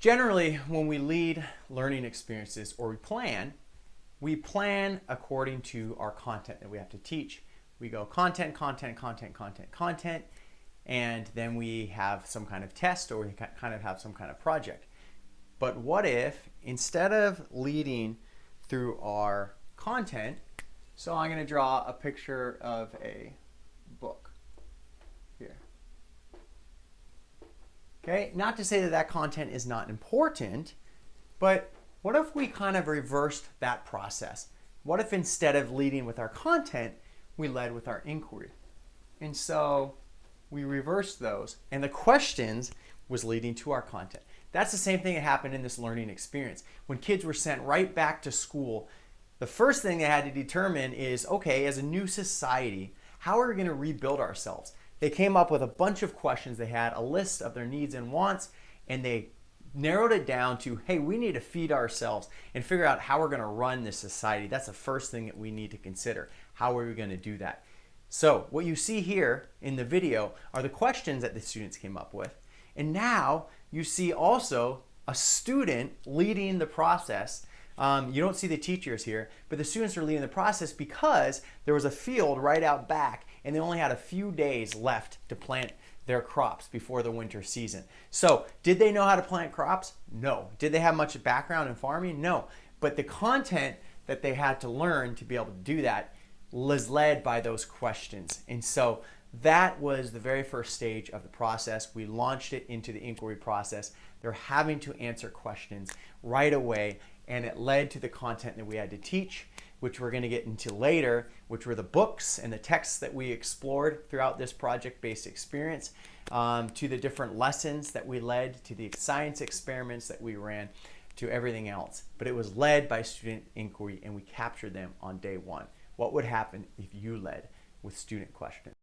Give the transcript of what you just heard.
Generally, when we lead learning experiences or we plan according to our content that we have to teach. We go content, content, content, content, content, and then we have some kind of test or we kind of have some kind of project. But what if instead of leading through our content, so I'm going to draw a picture of a book here. Okay, not to say that that content is not important, but what if we kind of reversed that process? What if instead of leading with our content, we led with our inquiry? And so we reversed those, and the questions was leading to our content. That's the same thing that happened in this learning experience. When kids were sent right back to school, the first thing they had to determine is, okay, as a new society, how are we going to rebuild ourselves? They came up with a bunch of questions. They had a list of their needs and wants, and they narrowed it down to, hey, we need to feed ourselves and figure out how we're going to run this society. That's the first thing that we need to consider. How are we going to do that? So what you see here in the video are the questions that the students came up with. And now you see also a student leading the process. You don't see the teachers here, but the students are leading the process because there was a field right out back and they only had a few days left to plant their crops before the winter season. So did they know how to plant crops? No. Did they have much background in farming? No. But the content that they had to learn to be able to do that was led by those questions. And so that was the very first stage of the process. We launched it into the inquiry process. They're having to answer questions right away, and it led to the content that we had to teach, which we're going to get into later, which were the books and the texts that we explored throughout this project-based experience, to the different lessons that we led, to the science experiments that we ran, to everything else. But it was led by student inquiry, and we captured them on day one. What would happen if you led with student questions?